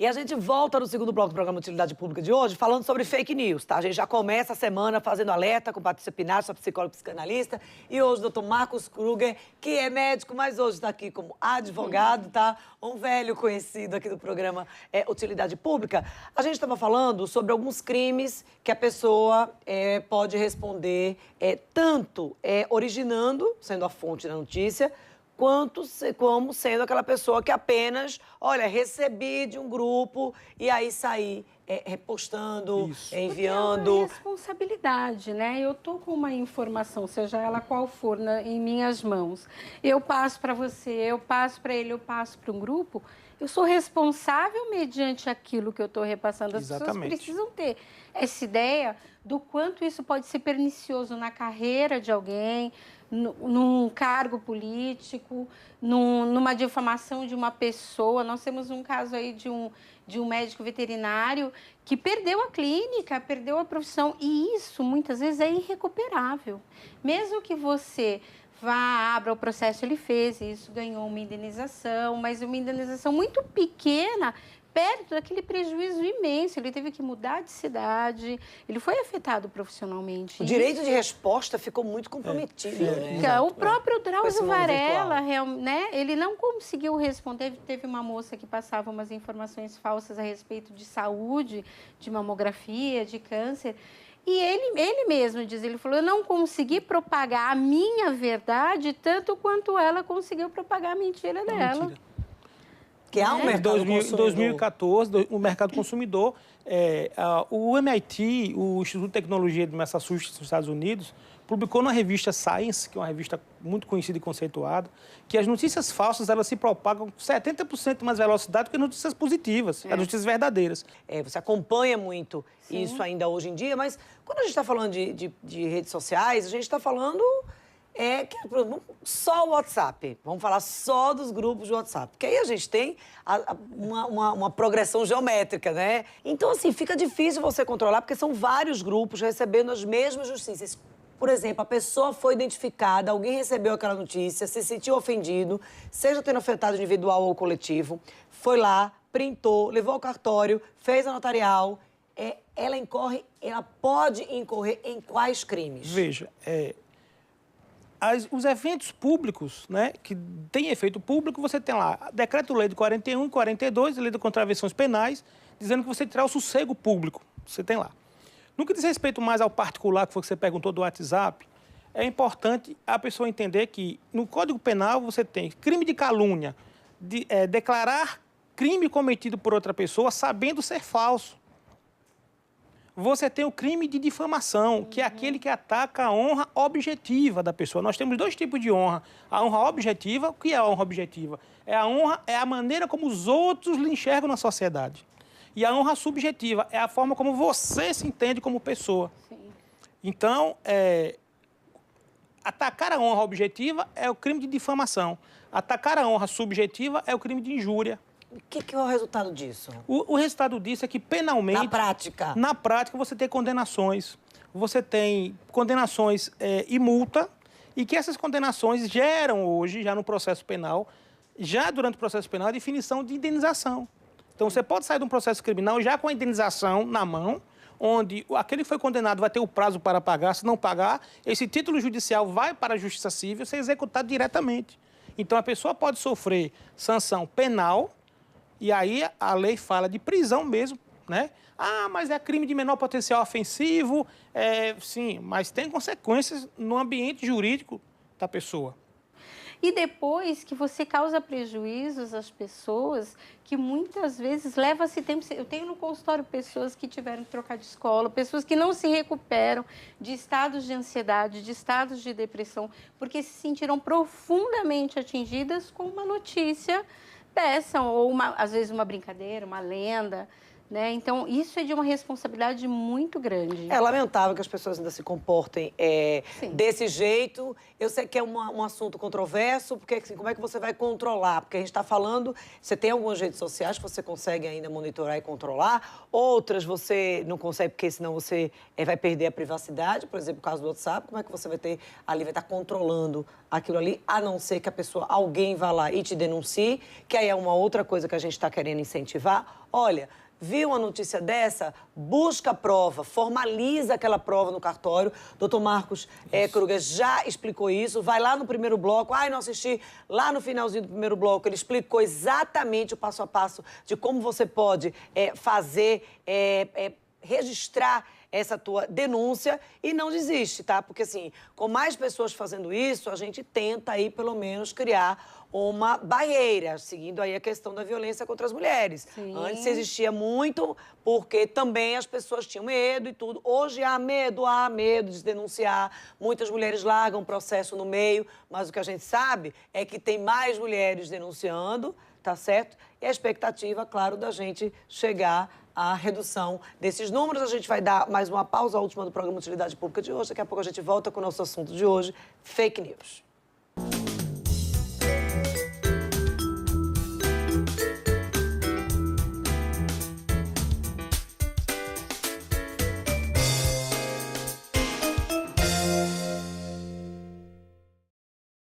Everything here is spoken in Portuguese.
E a gente volta no segundo bloco do programa Utilidade Pública de hoje falando sobre fake news, tá? A gente já começa a semana fazendo alerta com Patrícia Pinasco, sua psicóloga e psicanalista. E hoje o Dr. Marcos Kruger, que é médico, mas hoje está aqui como advogado, tá? Um velho conhecido aqui do programa Utilidade Pública. A gente estava falando sobre alguns crimes que a pessoa pode responder tanto originando, sendo a fonte da notícia, como sendo aquela pessoa que apenas, olha, recebi de um grupo e aí saí repostando, enviando. Porque é uma responsabilidade, né? Eu tô com uma informação, seja ela qual for, em minhas mãos. Eu passo para você, eu passo para ele, eu passo para um grupo. Eu sou responsável mediante aquilo que eu estou repassando. As pessoas precisam ter essa ideia do quanto isso pode ser pernicioso na carreira de alguém, num cargo político, numa difamação de uma pessoa. Nós temos um caso aí de um médico veterinário que perdeu a clínica, perdeu a profissão. E isso, muitas vezes, é irrecuperável. Mesmo que você abra o processo, ele fez isso, ganhou uma indenização, mas uma indenização muito pequena, perto daquele prejuízo imenso. Ele teve que mudar de cidade, ele foi afetado profissionalmente. O direito de resposta ficou muito comprometido. O próprio Drauzio Varela, né, ele não conseguiu responder. Teve uma moça que passava umas informações falsas a respeito de saúde, de mamografia, de câncer. E ele mesmo diz, ele falou, eu não consegui propagar a minha verdade tanto quanto ela conseguiu propagar a mentira dela. Mentira. Que há um mercado consumidor. Em 2014, o mercado consumidor, o MIT, o Instituto de Tecnologia de Massachusetts, nos Estados Unidos, publicou na revista Science, que é uma revista muito conhecida e conceituada, que as notícias falsas elas se propagam com 70% mais velocidade do que as notícias positivas, as notícias verdadeiras. Você acompanha muito isso ainda hoje em dia, mas quando a gente está falando de redes sociais, a gente está falando só o WhatsApp. Vamos falar só dos grupos de WhatsApp. Porque aí a gente tem uma progressão geométrica, né? Então, assim, fica difícil você controlar, porque são vários grupos recebendo as mesmas notícias. Por exemplo, a pessoa foi identificada, alguém recebeu aquela notícia, se sentiu ofendido, seja tendo afetado individual ou coletivo, foi lá, printou, levou ao cartório, fez a notarial. Ela pode incorrer em quais crimes? Veja, os eventos públicos, né, que têm efeito público, você tem lá Decreto-Lei de 41 e 42, Lei de Contravenções Penais, dizendo que você terá o sossego público. Você tem lá. No que diz respeito mais ao particular, que foi que você perguntou do WhatsApp, é importante a pessoa entender que no Código Penal você tem crime de calúnia, declarar crime cometido por outra pessoa sabendo ser falso. Você tem o crime de difamação, que é aquele que ataca a honra objetiva da pessoa. Nós temos dois tipos de honra. A honra objetiva, o que é a honra objetiva? É a maneira como os outros lhe enxergam na sociedade. E a honra subjetiva é a forma como você se entende como pessoa. Sim. Então, atacar a honra objetiva é o crime de difamação. Atacar a honra subjetiva é o crime de injúria. O que é o resultado disso? O resultado disso é que, penalmente... Na prática, você tem condenações. Você tem condenações e multa, e que essas condenações geram hoje, já no processo penal, já durante o processo penal, a definição de indenização. Então, você pode sair de um processo criminal já com a indenização na mão, onde aquele que foi condenado vai ter o prazo para pagar. Se não pagar, esse título judicial vai para a Justiça Civil ser executado diretamente. Então, a pessoa pode sofrer sanção penal, e aí a lei fala de prisão mesmo, né? Ah, mas é crime de menor potencial ofensivo. Sim, mas tem consequências no ambiente jurídico da pessoa. E depois que você causa prejuízos às pessoas, que muitas vezes leva-se tempo. Eu tenho no consultório pessoas que tiveram que trocar de escola, pessoas que não se recuperam de estados de ansiedade, de estados de depressão, porque se sentiram profundamente atingidas com uma notícia dessa, ou às vezes uma brincadeira, uma lenda, né? Então, isso é de uma responsabilidade muito grande. É lamentável que as pessoas ainda se comportem desse jeito. Eu sei que é um assunto controverso, porque assim, como é que você vai controlar? Porque a gente está falando, você tem algumas redes sociais que você consegue ainda monitorar e controlar, outras você não consegue, porque senão você vai perder a privacidade. Por exemplo, o caso do WhatsApp, como é que você vai ter ali, vai estar controlando aquilo ali, a não ser que a pessoa, alguém vá lá e te denuncie, que aí é uma outra coisa que a gente está querendo incentivar. Olha, viu uma notícia dessa? Busca a prova, formaliza aquela prova no cartório. Doutor Marcos Kruger já explicou isso. Vai lá no primeiro bloco. Ai, não assisti. Lá no finalzinho do primeiro bloco, ele explicou exatamente o passo a passo de como você pode fazer, registrar essa tua denúncia e não desiste, tá? Porque, assim, com mais pessoas fazendo isso, a gente tenta aí, pelo menos, criar uma barreira, seguindo aí a questão da violência contra as mulheres. Sim. Antes existia muito, porque também as pessoas tinham medo e tudo. Hoje há medo de denunciar. Muitas mulheres largam o processo no meio, mas o que a gente sabe é que tem mais mulheres denunciando, tá certo? E a expectativa, claro, da gente chegar à redução desses números. A gente vai dar mais uma pausa, a última do programa Utilidade Pública de hoje. Daqui a pouco a gente volta com o nosso assunto de hoje, fake news.